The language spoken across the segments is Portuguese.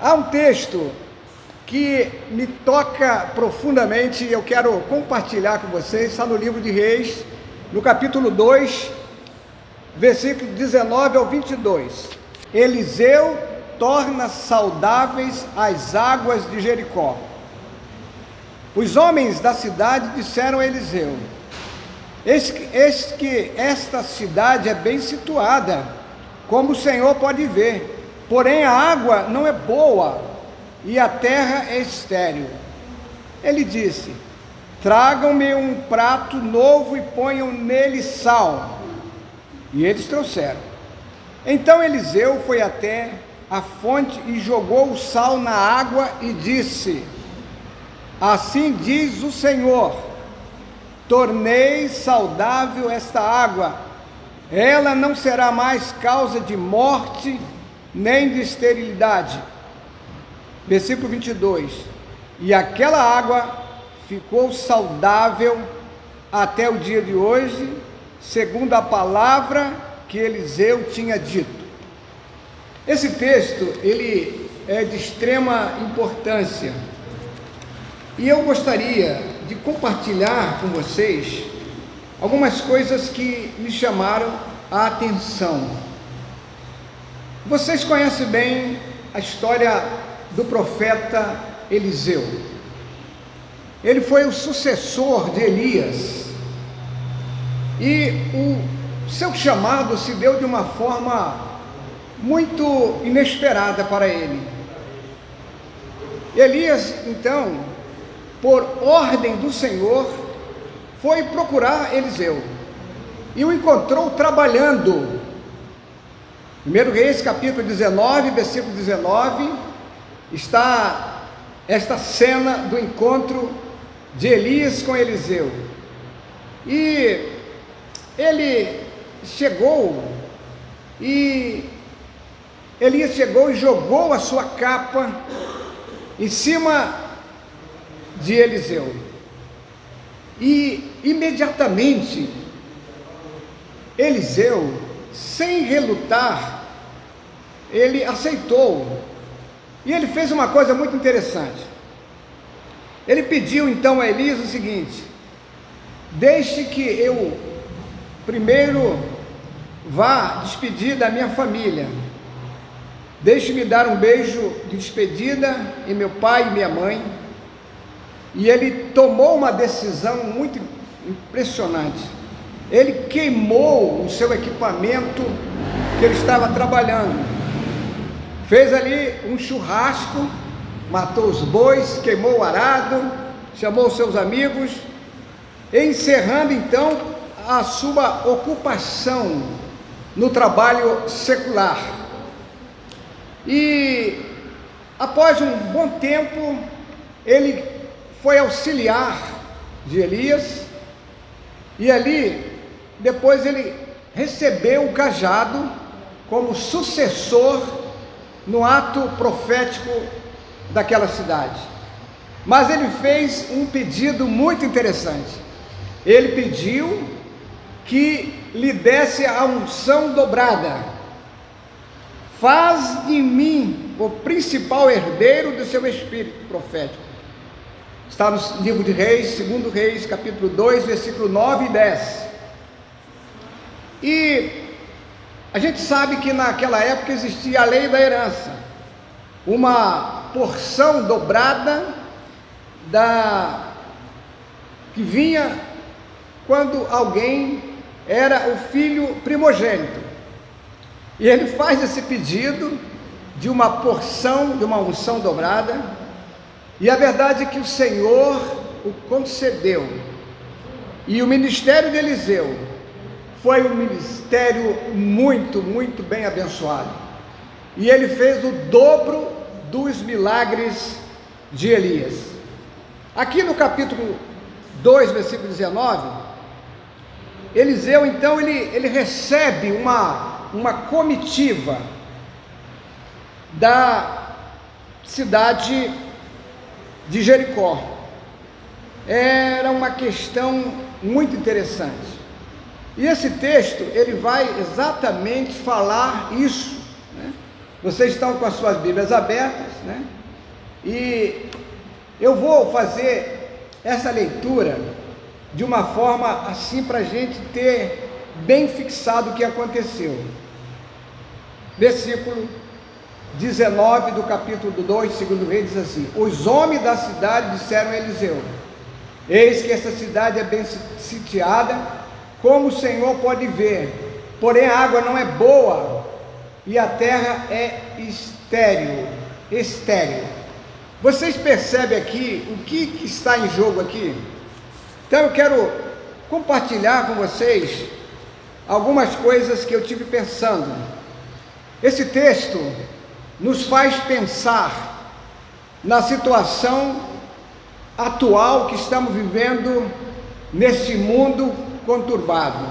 Há um texto que me toca profundamente e eu quero compartilhar com vocês, está no livro de Reis, no capítulo 2, versículo 19 ao 22. Eliseu torna saudáveis as águas de Jericó. Os homens da cidade disseram a Eliseu: eis que esta cidade é bem situada, como o Senhor pode ver, porém a água não é boa e a terra é estéril. Ele disse: tragam-me um prato novo e ponham nele sal. E eles trouxeram. Então Eliseu foi até a fonte e jogou o sal na água e disse: assim diz o Senhor, tornei saudável esta água, ela não será mais causa de morte, nem de esterilidade. Versículo 22, e aquela água ficou saudável até o dia de hoje, segundo a palavra que Eliseu tinha dito. Esse texto, ele é de extrema importância, e eu gostaria de compartilhar com vocês algumas coisas que me chamaram a atenção. Vocês conhecem bem a história do profeta Eliseu. Ele foi o sucessor de Elias, e o seu chamado se deu de uma forma muito inesperada para ele. Elias, então, por ordem do Senhor, foi procurar Eliseu e o encontrou trabalhando. 1 Reis capítulo 19, versículo 19, está esta cena do encontro de Elias com Eliseu. E ele chegou, e Elias chegou e jogou a sua capa em cima de Eliseu, e imediatamente Eliseu, sem relutar, ele aceitou. E ele fez uma coisa muito interessante. Ele pediu então a Elias o seguinte: deixe que eu primeiro vá despedir da minha família, deixe-me dar um beijo de despedida em meu pai e minha mãe. E ele tomou uma decisão muito impressionante. Ele queimou o seu equipamento que ele estava trabalhando, fez ali um churrasco, matou os bois, queimou o arado, chamou seus amigos, encerrando então a sua ocupação no trabalho secular. E após um bom tempo, ele foi auxiliar de Elias, e ali depois ele recebeu o cajado como sucessor no ato profético daquela cidade. Mas ele fez um pedido muito interessante. Ele pediu que lhe desse a unção dobrada. Faz de mim o principal herdeiro do seu espírito profético. Está no livro de Reis, 2 Reis, capítulo 2, versículo 9 e 10. E a gente sabe que naquela época existia a lei da herança, uma porção dobrada que vinha quando alguém era o filho primogênito. E ele faz esse pedido de uma porção, de uma unção dobrada, e a verdade é que o Senhor o concedeu. E o ministério de Eliseu foi um ministério muito, muito bem abençoado. E ele fez o dobro dos milagres de Elias. Aqui no capítulo 2, versículo 19, Eliseu então ele recebe uma comitiva da cidade de Jericó. Era uma questão muito interessante. E esse texto, ele vai exatamente falar isso, né? Vocês estão com as suas Bíblias abertas, né? E eu vou fazer essa leitura de uma forma assim para a gente ter bem fixado o que aconteceu. Versículo 19 do capítulo 2, segundo Reis, diz assim: os homens da cidade disseram a Eliseu: eis que essa cidade é bem sitiada, como o Senhor pode ver, porém a água não é boa e a terra é estéril. Vocês percebem aqui o que está em jogo aqui? Então eu quero compartilhar com vocês algumas coisas que eu tive pensando. Esse texto nos faz pensar na situação atual que estamos vivendo neste mundo conturbado.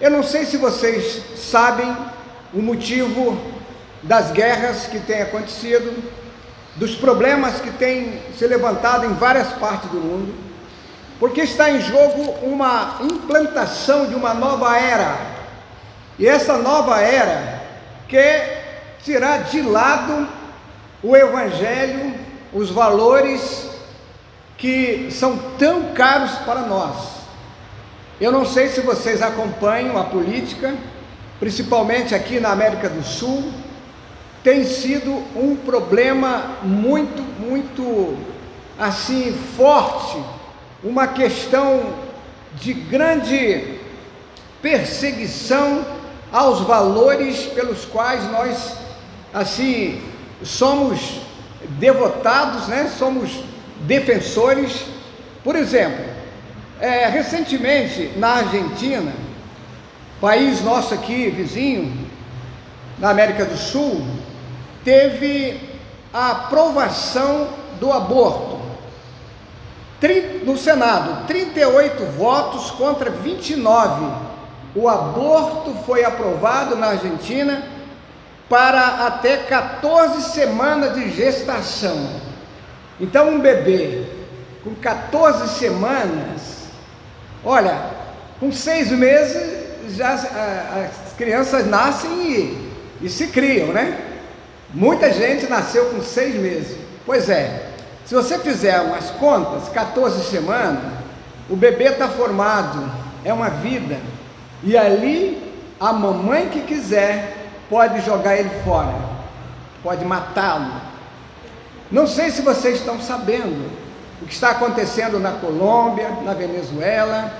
Eu não sei se vocês sabem o motivo das guerras que têm acontecido, dos problemas que têm se levantado em várias partes do mundo, porque está em jogo uma implantação de uma nova era, e essa nova era quer tirar de lado o Evangelho, os valores que são tão caros para nós. Eu não sei se vocês acompanham a política, principalmente aqui na América do Sul. Tem sido um problema muito assim forte, uma questão de grande perseguição aos valores pelos quais nós assim somos devotados, né? Somos defensores. Por exemplo, recentemente na Argentina, país nosso aqui vizinho, na América do Sul, teve a aprovação do aborto no Senado, 38 votos contra 29. O aborto foi aprovado na Argentina para até 14 semanas de gestação. Então um bebê com 14 semanas, olha, com 6 meses já as crianças nascem e se criam, né? Muita gente nasceu com 6 meses. Pois é, se você fizer umas contas, 14 semanas, o bebê está formado, é uma vida, e ali a mamãe que quiser pode jogar ele fora, pode matá-lo. Não sei se vocês estão sabendo o que está acontecendo na Colômbia, na Venezuela,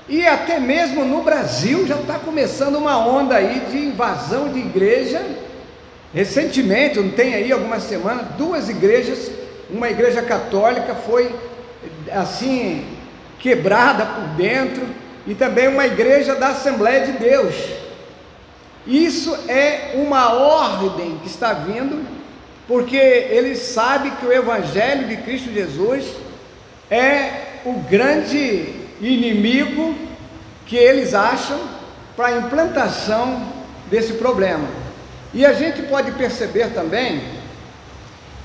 e até mesmo no Brasil já está começando uma onda aí de invasão de igreja. Recentemente, não tem aí algumas semanas, 2 igrejas, uma igreja católica foi assim quebrada por dentro, e também uma igreja da Assembleia de Deus. Isso é uma ordem que está vindo, porque eles sabem que o Evangelho de Cristo Jesus é o grande inimigo que eles acham para a implantação desse problema. E a gente pode perceber também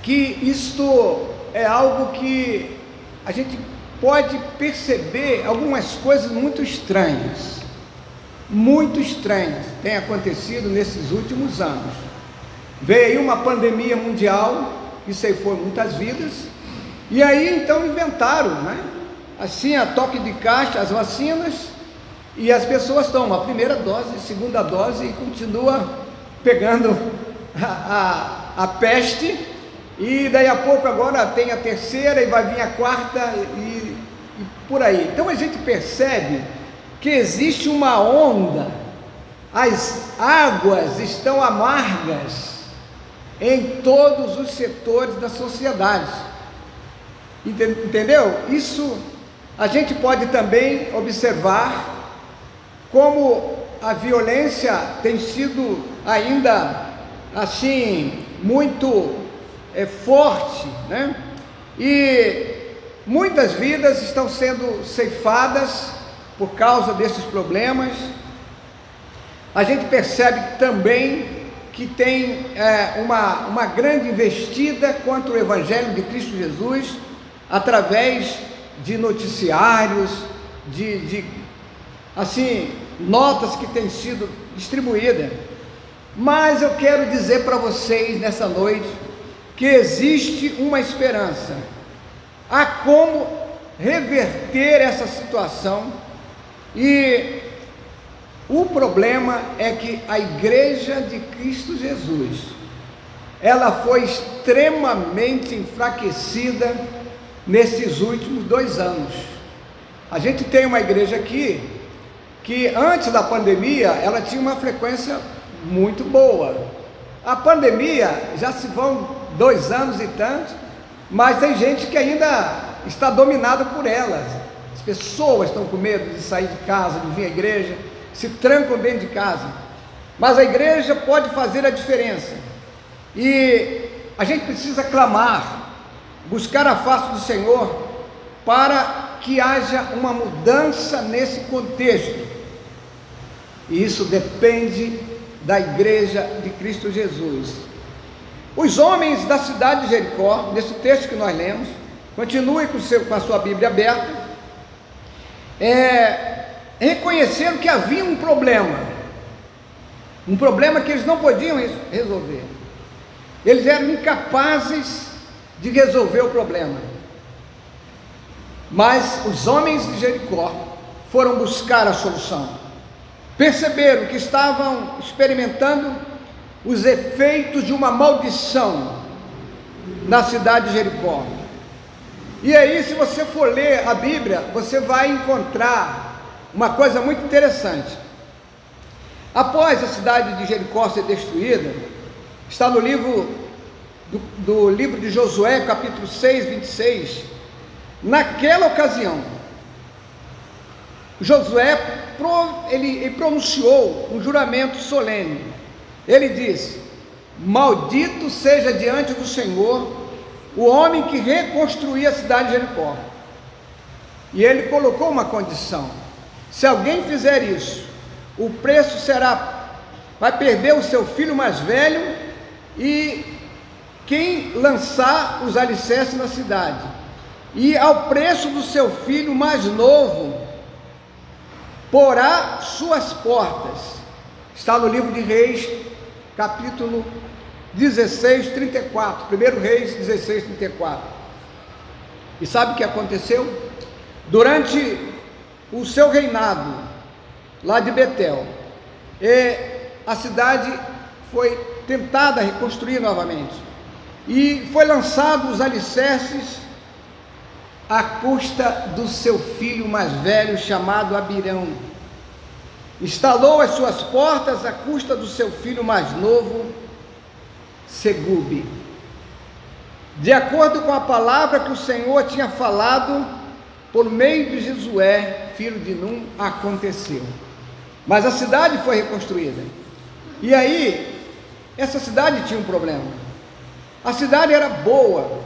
que isto é algo que a gente pode perceber algumas coisas muito estranhas têm acontecido nesses últimos anos. Veio aí uma pandemia mundial que ceifou muitas vidas, e aí então inventaram, né? Assim, a toque de caixa, as vacinas, e as pessoas tomam a primeira dose, a segunda dose e continua pegando a peste, e daí a pouco agora tem a terceira e vai vir a quarta e por aí. Então a gente percebe que existe uma onda, as águas estão amargas em todos os setores da sociedade, entendeu? Isso a gente pode também observar como a violência tem sido ainda assim muito forte, né? E muitas vidas estão sendo ceifadas por causa desses problemas. A gente percebe também que tem uma grande investida contra o Evangelho de Cristo Jesus, através de noticiários, de assim, notas que têm sido distribuídas. Mas eu quero dizer para vocês nessa noite que existe uma esperança. Há como reverter essa situação, e o problema é que a igreja de Cristo Jesus, ela foi extremamente enfraquecida nesses últimos 2 anos. A gente tem uma igreja aqui que antes da pandemia ela tinha uma frequência muito boa. A pandemia já se vão 2 anos e tanto, mas tem gente que ainda está dominada por ela. As pessoas estão com medo de sair de casa, de vir à igreja, se trancam dentro de casa. Mas a igreja pode fazer a diferença, e a gente precisa clamar, buscar a face do Senhor, para que haja uma mudança nesse contexto. E isso depende da igreja de Cristo Jesus. Os homens da cidade de Jericó, nesse texto que nós lemos, continue com a sua Bíblia aberta, reconheceram que havia um problema que eles não podiam resolver. Eles eram incapazes de resolver o problema, mas os homens de Jericó foram buscar a solução. Perceberam que estavam experimentando os efeitos de uma maldição na cidade de Jericó. E aí, se você for ler a Bíblia, você vai encontrar uma coisa muito interessante. Após a cidade de Jericó ser destruída, está no livro do livro de Josué, capítulo 6, 26, naquela ocasião, Josué ele pronunciou um juramento solene. Ele disse: maldito seja diante do Senhor o homem que reconstruía a cidade de Jericó. E ele colocou uma condição: se alguém fizer isso, o preço vai perder o seu filho mais velho, e quem lançar os alicerces na cidade, e ao preço do seu filho mais novo porá suas portas. Está no livro de Reis, capítulo 16, 34, 1 Reis 16, 34. E sabe o que aconteceu? Durante o seu reinado, lá de Betel, a cidade foi tentada reconstruir novamente, e foi lançado os alicerces à custa do seu filho mais velho, chamado Abirão. Instalou as suas portas à custa do seu filho mais novo, Segube. De acordo com a palavra que o Senhor tinha falado por meio de Josué, filho de Num, aconteceu. Mas a cidade foi reconstruída. E aí, essa cidade tinha um problema. A cidade era boa,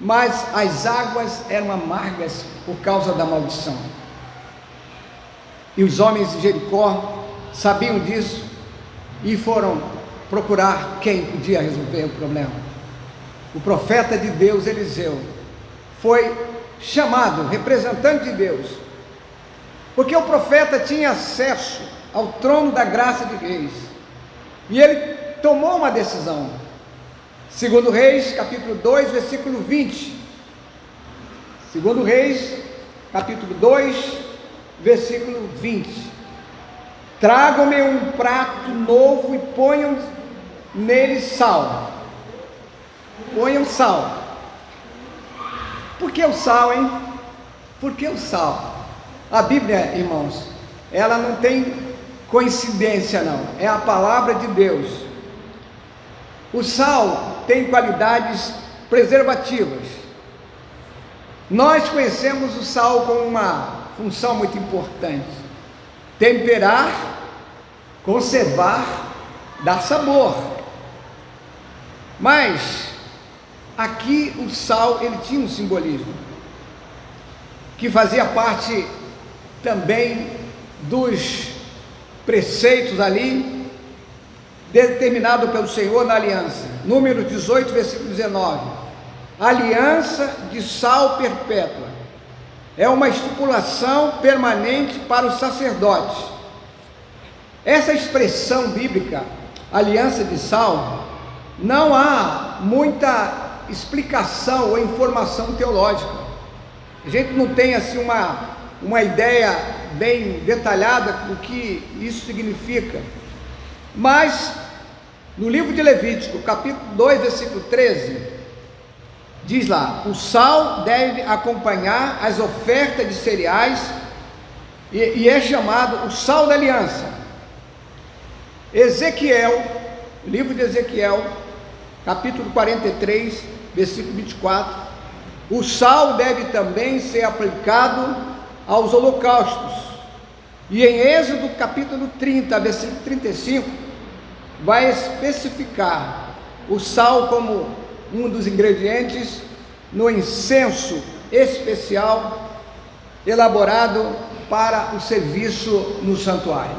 mas as águas eram amargas por causa da maldição. E os homens de Jericó sabiam disso e foram procurar quem podia resolver o problema. O profeta de Deus, Eliseu, foi chamado, representante de Deus, porque o profeta tinha acesso ao trono da graça de reis, e ele tomou uma decisão. Segundo Reis, capítulo 2, versículo 20. Segundo Reis, capítulo 2, versículo 20. Tragam-me um prato novo e ponham nele sal. Ponham sal. Por que o sal, hein? Por que o sal? A Bíblia, irmãos, ela não tem coincidência não, é a palavra de Deus. O sal tem qualidades preservativas. Nós conhecemos o sal com uma função muito importante: temperar, conservar, dar sabor. Mas aqui o sal, ele tinha um simbolismo que fazia parte também dos preceitos ali determinado pelo Senhor na aliança. Número 18, versículo 19. Aliança de sal perpétua é uma estipulação permanente para os sacerdotes. Essa expressão bíblica aliança de sal, não há muita explicação ou informação teológica. A gente não tem assim uma ideia bem detalhada do que isso significa. Mas no livro de Levítico, capítulo 2, versículo 13, diz lá: o sal deve acompanhar as ofertas de cereais e é chamado o sal da aliança. Ezequiel, livro de Ezequiel, capítulo 43, versículo 24, o sal deve também ser aplicado aos holocaustos. E em Êxodo capítulo 30, versículo 35, vai especificar o sal como um dos ingredientes no incenso especial elaborado para o serviço no santuário.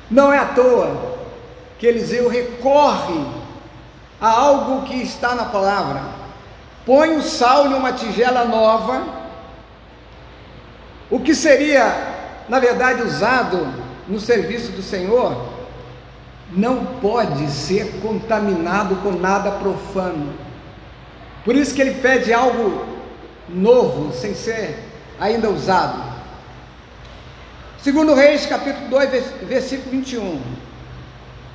Não é à toa que Eliseu recorre a algo que está na palavra: põe o sal numa tigela nova. O que seria, na verdade, usado no serviço do Senhor, não pode ser contaminado com nada profano. Por isso que ele pede algo novo, sem ser ainda usado. Segundo Reis, capítulo 2, versículo 21.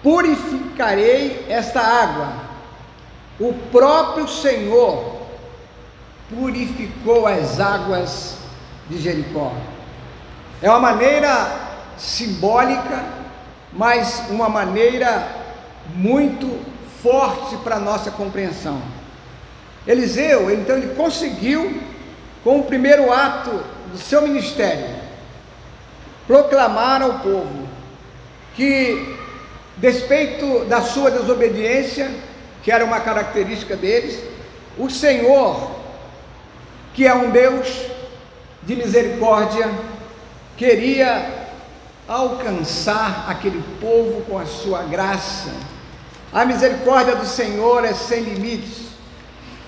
Purificarei esta água. O próprio Senhor purificou as águas de Jericó. É uma maneira simbólica, mas uma maneira muito forte para a nossa compreensão. Eliseu, então, ele conseguiu, com o primeiro ato do seu ministério, proclamar ao povo que, despeito da sua desobediência, que era uma característica deles, o Senhor, que é um Deus de misericórdia, queria alcançar aquele povo com a sua graça. A misericórdia do Senhor é sem limites.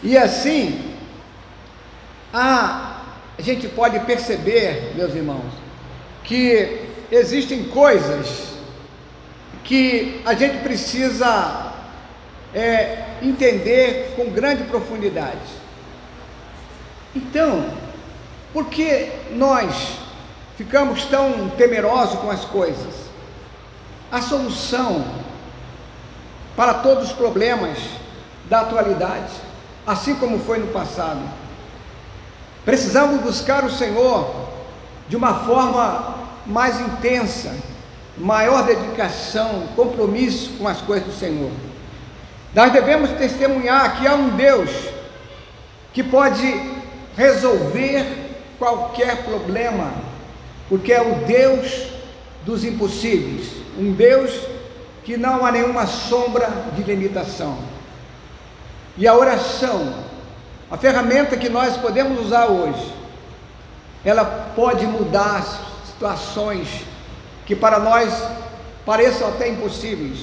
E assim, a gente pode perceber, meus irmãos, que existem coisas que a gente precisa entender com grande profundidade. Então, por que nós ficamos tão temerosos com as coisas? A solução para todos os problemas da atualidade, assim como foi no passado, precisamos buscar o Senhor de uma forma mais intensa, maior dedicação, compromisso com as coisas do Senhor. Nós devemos testemunhar que há um Deus que pode resolver qualquer problema, porque é o Deus dos impossíveis, um Deus que não há nenhuma sombra de limitação. E a oração, a ferramenta que nós podemos usar hoje, ela pode mudar situações que para nós pareçam até impossíveis.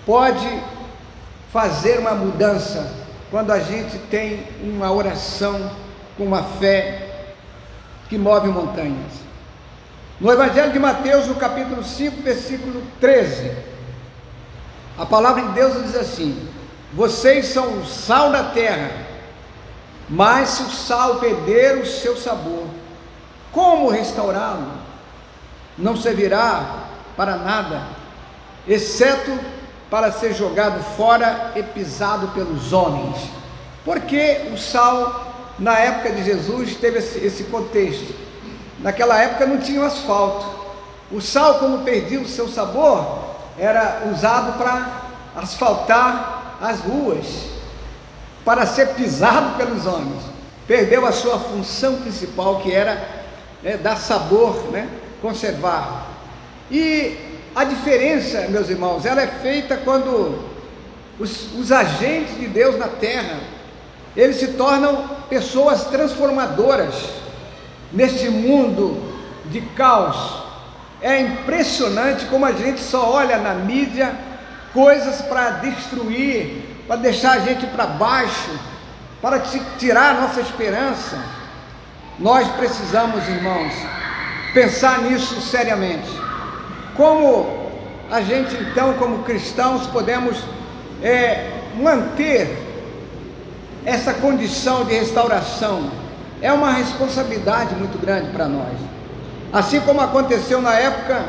Pode fazer uma mudança quando a gente tem uma oração com uma fé que move montanhas. No Evangelho de Mateus, no capítulo 5, versículo 13, a palavra de Deus diz assim: vocês são o sal da terra, mas se o sal perder o seu sabor, como restaurá-lo? Não servirá para nada, exceto para ser jogado fora e pisado pelos homens. Porque o sal, na época de Jesus, teve esse contexto. Naquela época não tinha asfalto. O sal, como perdia o seu sabor, era usado para asfaltar as ruas, para ser pisado pelos homens. Perdeu a sua função principal, que era dar sabor, conservar. E a diferença, meus irmãos, ela é feita quando os agentes de Deus na terra, eles se tornam pessoas transformadoras neste mundo de caos. É impressionante como a gente só olha na mídia coisas para destruir, para deixar a gente para baixo, para tirar a nossa esperança. Nós precisamos, irmãos, pensar nisso seriamente. Como a gente então, como cristãos, podemos manter essa condição de restauração? É uma responsabilidade muito grande para nós. Assim como aconteceu na época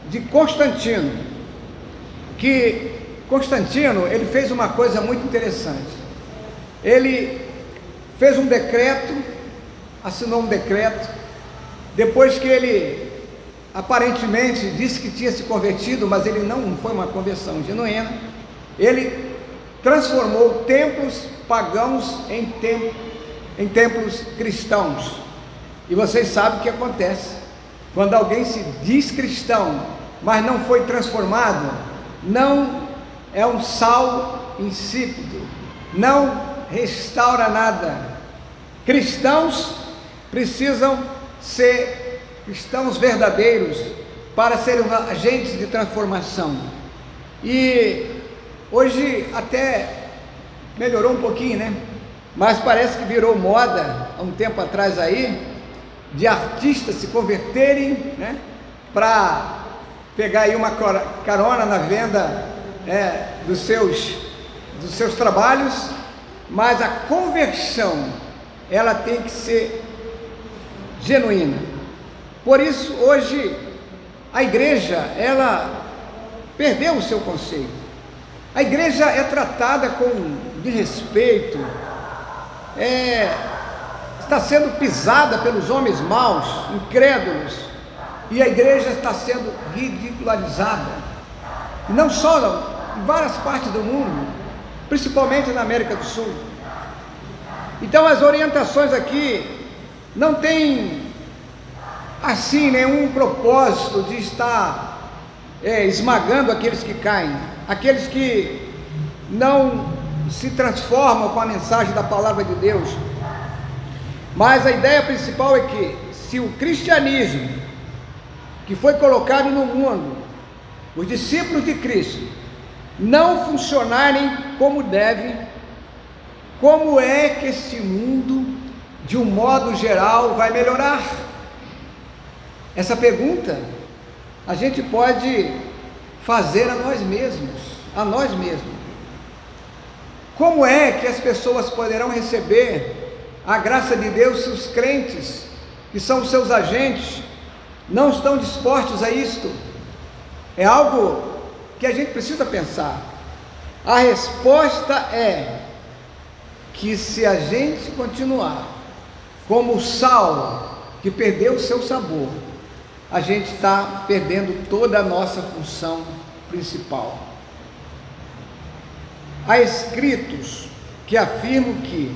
de Constantino, que Constantino, ele fez uma coisa muito interessante. Ele fez um decreto, assinou um decreto, depois que ele aparentemente disse que tinha se convertido, mas ele não foi uma conversão genuína. Ele transformou templos pagãos em templos cristãos. E vocês sabem o que acontece quando alguém se diz cristão, mas não foi transformado. Não é um sal insípido, não restaura nada. Cristãos precisam ser cristãos verdadeiros para serem agentes de transformação. E hoje até melhorou um pouquinho, né? Mas parece que virou moda há um tempo atrás aí, de artistas se converterem, né? Para pegar aí uma carona na venda dos seus trabalhos. Mas a conversão, ela tem que ser genuína. Por isso, hoje, a igreja, ela perdeu o seu conceito. A igreja é tratada com desrespeito, está sendo pisada pelos homens maus, incrédulos, e a igreja está sendo ridicularizada. Não só em várias partes do mundo, principalmente na América do Sul. Então as orientações aqui não têm assim nenhum propósito de estar esmagando aqueles que caem, aqueles que não se transformam com a mensagem da palavra de Deus. Mas a ideia principal é que se o cristianismo que foi colocado no mundo, os discípulos de Cristo, não funcionarem como deve, como é que este mundo, de um modo geral, vai melhorar? Essa pergunta a gente pode fazer a nós mesmos. Como é que as pessoas poderão receber a graça de Deus se os crentes, que são os seus agentes, não estão dispostos a isto? É algo que a gente precisa pensar. A resposta é que se a gente continuar como o sal que perdeu o seu sabor, a gente está perdendo toda a nossa função principal. Há escritos que afirmam que,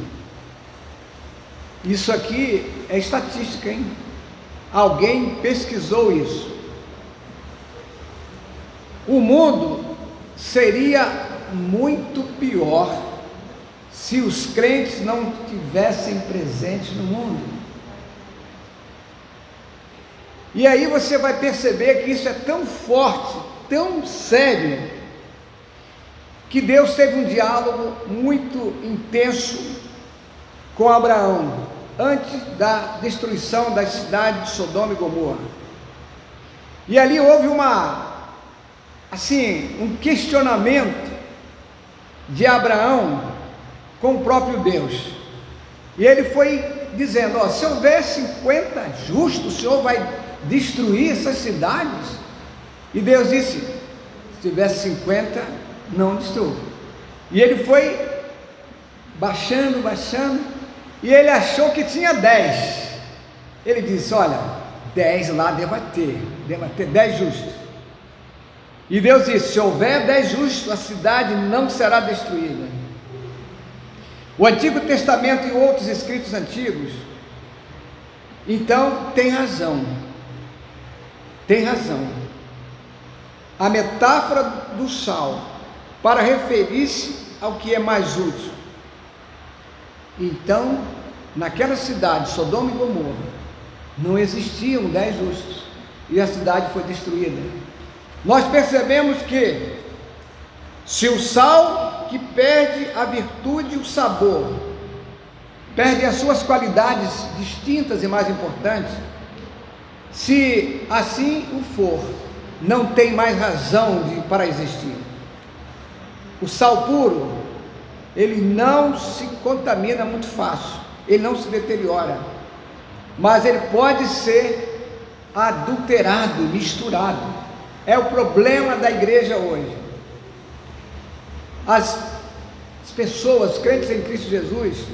isso aqui é estatística, hein? Alguém pesquisou isso. O mundo seria muito pior se os crentes não estivessem presentes no mundo. E aí você vai perceber que isso é tão forte, tão sério, que Deus teve um diálogo muito intenso com Abraão, antes da destruição da cidade de Sodoma e Gomorra. E ali houve um questionamento de Abraão com o próprio Deus. E ele foi dizendo: se houver 50 justos, o Senhor vai destruir essas cidades? E Deus disse: se tivesse 50, não destrua. E ele foi baixando, e ele achou que tinha 10. Ele disse: olha, 10 lá deva ter 10 justos. E Deus disse: se houver 10 justos, a cidade não será destruída. O Antigo Testamento e outros escritos antigos, então, tem razão. A metáfora do sal, para referir-se ao que é mais útil. Então, naquela cidade, Sodoma e Gomorra, não existiam 10 justos, e a cidade foi destruída. Nós percebemos que, se o sal que perde a virtude e o sabor, perde as suas qualidades distintas e mais importantes, se assim o for, não tem mais razão para existir. O sal puro, ele não se contamina muito fácil, ele não se deteriora, mas ele pode ser adulterado, misturado. É o problema da igreja hoje. As pessoas crentes em Cristo Jesus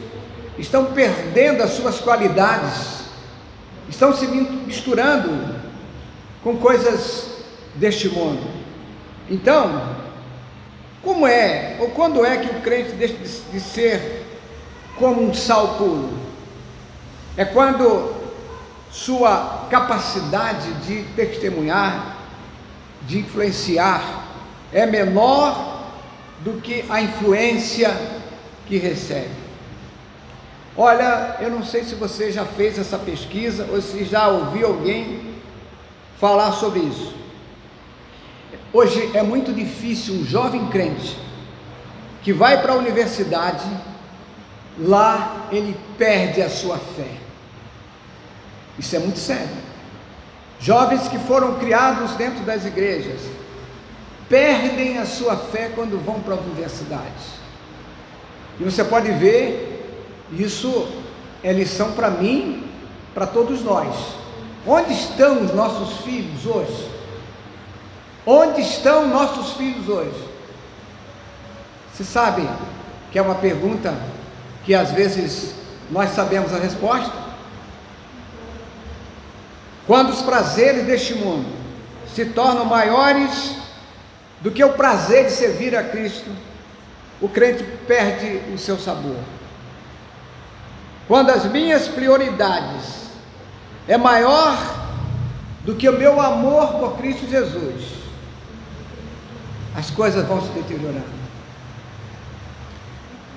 estão perdendo as suas qualidades, estão se misturando com coisas deste mundo. Então, como é, ou quando é que o crente deixa de ser como um sal puro? É quando sua capacidade de testemunhar, de influenciar, é menor do que a influência que recebe. Olha, eu não sei se você já fez essa pesquisa ou se já ouviu alguém falar sobre isso. Hoje é muito difícil um jovem crente que vai para a universidade, lá ele perde a sua fé. Isso é muito sério. Jovens que foram criados dentro das igrejas perdem a sua fé quando vão para a universidade. E você pode ver, isso é lição para mim, para todos nós. Onde estão os nossos filhos hoje? Onde estão nossos filhos hoje? Você sabe que é uma pergunta que às vezes nós sabemos a resposta? Quando os prazeres deste mundo se tornam maiores do que o prazer de servir a Cristo, o crente perde o seu sabor. Quando as minhas prioridades é maior do que o meu amor por Cristo Jesus, as coisas vão se deteriorando.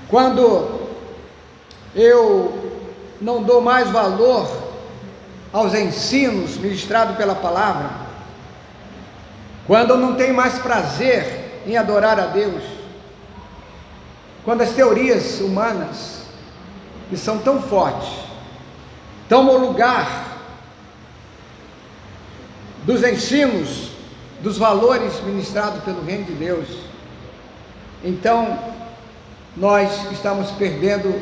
Quando eu não dou mais valor aos ensinos ministrados pela palavra, quando eu não tenho mais prazer em adorar a Deus, quando as teorias humanas, que são tão fortes, tomam o lugar dos ensinos, dos valores ministrados pelo reino de Deus, então nós estamos perdendo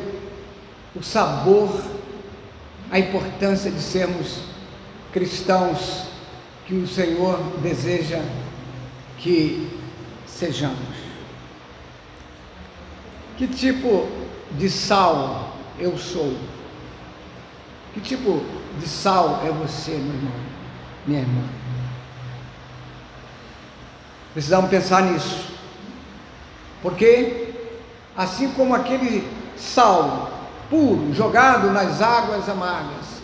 o sabor, a importância de sermos cristãos que o Senhor deseja que sejamos. Que tipo de sal eu sou? Que tipo de sal é você, meu irmão, minha irmã? Precisamos pensar nisso, porque assim como aquele sal puro jogado nas águas amargas,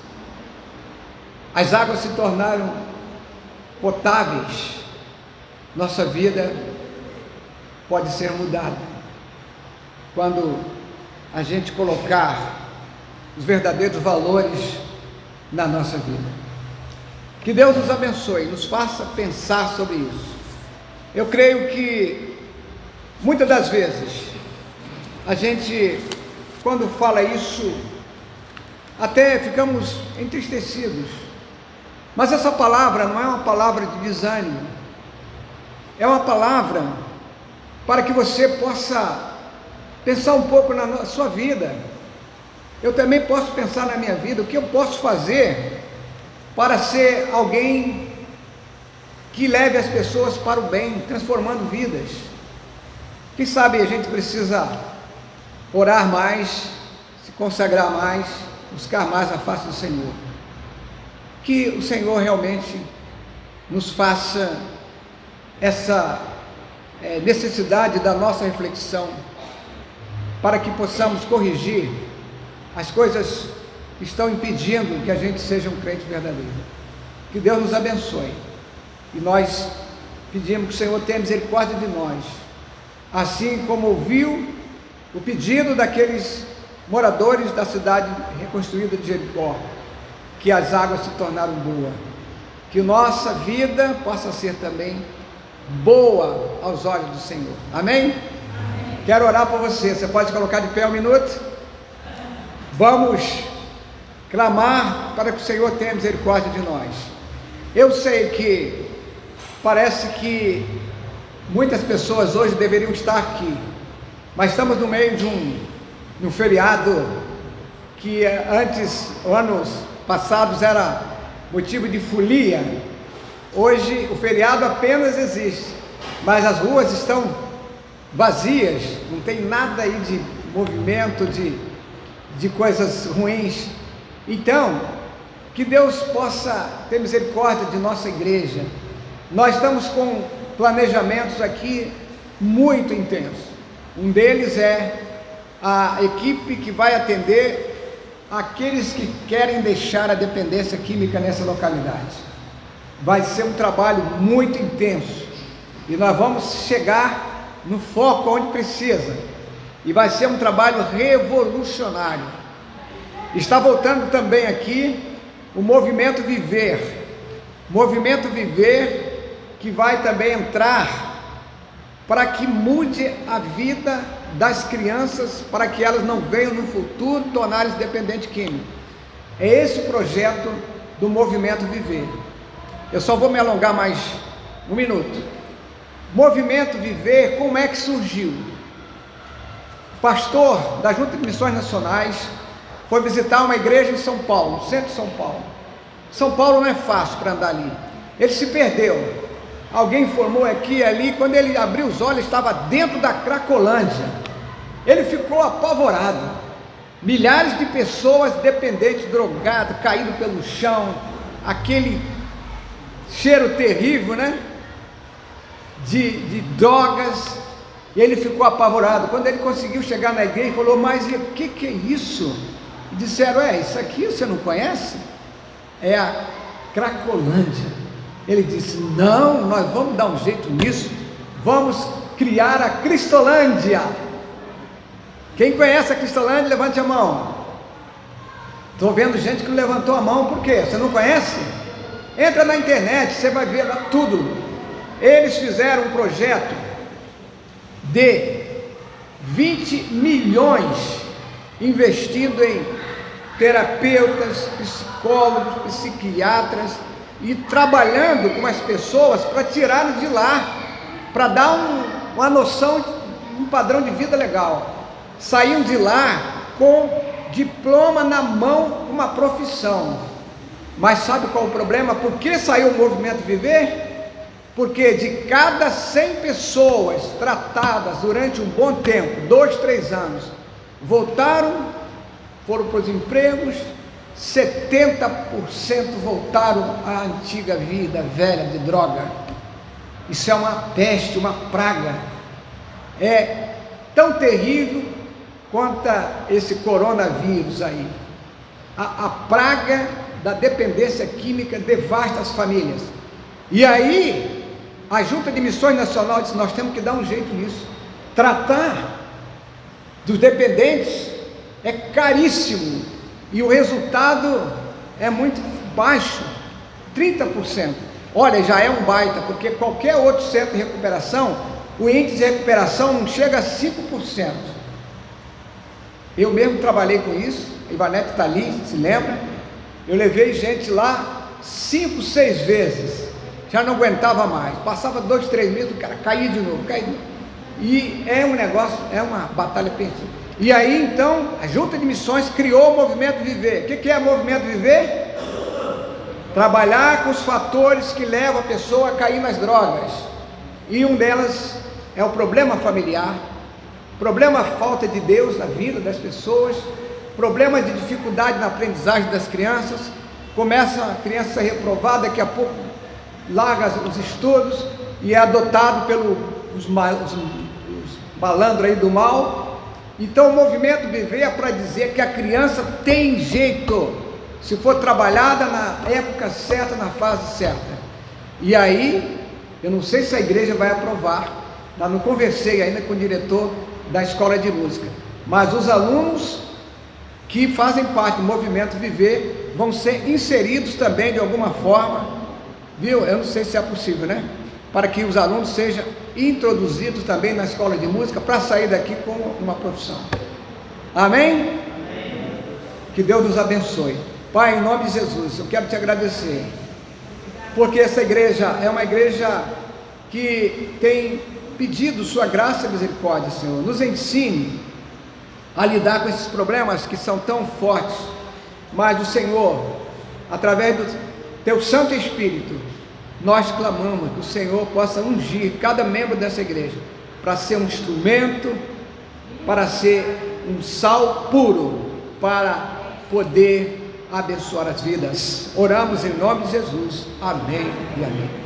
as águas se tornaram potáveis, nossa vida pode ser mudada quando a gente colocar os verdadeiros valores na nossa vida. Que Deus nos abençoe, nos faça pensar sobre isso. Eu creio que muitas das vezes a gente, quando fala isso, até ficamos entristecidos, mas essa palavra não é uma palavra de desânimo, é uma palavra para que você possa pensar um pouco na sua vida. Eu também posso pensar na minha vida, o que eu posso fazer para ser alguém que leve as pessoas para o bem, transformando vidas. Quem sabe a gente precisa orar mais, se consagrar mais, buscar mais a face do Senhor. Que o Senhor realmente nos faça essa necessidade da nossa reflexão, para que possamos corrigir as coisas que estão impedindo que a gente seja um crente verdadeiro. Que Deus nos abençoe, e nós pedimos que o Senhor tenha misericórdia de nós, assim como ouviu o pedido daqueles moradores da cidade reconstruída de Jericó, que as águas se tornaram boas, que nossa vida possa ser também boa aos olhos do Senhor. Amém? Quero orar por você. Você pode colocar de pé um minuto? Vamos clamar para que o Senhor tenha misericórdia de nós. Eu sei que parece que muitas pessoas hoje deveriam estar aqui, mas estamos no meio de um feriado que antes, anos passados, era motivo de folia. Hoje o feriado apenas existe, mas as ruas estão vazias, não tem nada aí de movimento, de coisas ruins. Então, que Deus possa ter misericórdia de nossa igreja. Nós estamos com planejamentos aqui muito intensos. Um deles é a equipe que vai atender aqueles que querem deixar a dependência química nessa localidade. Vai ser um trabalho muito intenso e nós vamos chegar no foco onde precisa, e vai ser um trabalho revolucionário. Está voltando também aqui o Movimento Viver, que vai também entrar para que mude a vida das crianças, para que elas não venham no futuro tornar-se dependentes químicos. É esse o projeto do Movimento Viver. Eu só vou me alongar mais um minuto. Movimento Viver, como é que surgiu? O pastor da Junta de Missões Nacionais foi visitar uma igreja em São Paulo, no centro de São Paulo. São Paulo não é fácil para andar ali. Ele se perdeu. Alguém informou aqui e ali, quando ele abriu os olhos, estava dentro da Cracolândia. Ele ficou apavorado. Milhares de pessoas dependentes, drogadas, caídas pelo chão, aquele cheiro terrível, né? De drogas. E ele ficou apavorado. Quando ele conseguiu chegar na igreja, ele falou: mas o que é isso? E disseram: isso aqui você não conhece? É a Cracolândia. Ele disse: não, nós vamos dar um jeito nisso, vamos criar a Cristolândia. Quem conhece a Cristolândia, levante a mão. Estou vendo gente que levantou a mão. Por quê? Você não conhece? Entra na internet, você vai ver lá tudo. Eles fizeram um projeto de 20 milhões investindo em terapeutas, psicólogos, psiquiatras, e trabalhando com as pessoas para tirá-los de lá, para dar uma noção, um padrão de vida legal. Saíam de lá com diploma na mão, uma profissão. Mas sabe qual é o problema? Por que saiu o Movimento Viver? Porque de cada 100 pessoas tratadas durante um bom tempo, 2, 3 anos, voltaram, foram para os empregos, 70% voltaram à antiga vida velha de droga. Isso é uma peste, uma praga. É tão terrível quanto esse coronavírus aí. A praga da dependência química devasta as famílias. E aí, a Junta de Missões Nacional disse: nós temos que dar um jeito nisso. Tratar dos dependentes é caríssimo. E o resultado é muito baixo, 30%. Olha, já é um baita, porque qualquer outro centro de recuperação, o índice de recuperação não chega a 5%. Eu mesmo trabalhei com isso, a Ivanete está ali, se lembra? Eu levei gente lá 5, 6 vezes, já não aguentava mais, passava 2, 3 meses, o cara caía de novo, e é um negócio, é uma batalha perdida. E aí então a Junta de Missões criou o Movimento Viver. O que é o Movimento Viver? Trabalhar com os fatores que levam a pessoa a cair nas drogas. E um delas é o problema familiar, problema falta de Deus na vida das pessoas, problema de dificuldade na aprendizagem das crianças. Começa a criança a ser reprovada, daqui a pouco larga os estudos e é adotado pelos malandros aí do mal. Então o Movimento Viver é para dizer que a criança tem jeito, se for trabalhada na época certa, na fase certa. E aí, eu não sei se a igreja vai aprovar, eu não conversei ainda com o diretor da escola de música, mas os alunos que fazem parte do Movimento Viver vão ser inseridos também de alguma forma, viu? Eu não sei se é possível, né? Para que os alunos sejam introduzidos também na escola de música, para sair daqui com uma profissão. Amém? Amém? Que Deus nos abençoe. Pai, em nome de Jesus, eu quero te agradecer porque essa igreja é uma igreja que tem pedido sua graça e misericórdia, Senhor. Nos ensine a lidar com esses problemas que são tão fortes, mas o Senhor, através do teu Santo Espírito, nós clamamos que o Senhor possa ungir cada membro dessa igreja, para ser um instrumento, para ser um sal puro, para poder abençoar as vidas. Oramos em nome de Jesus, amém e amém.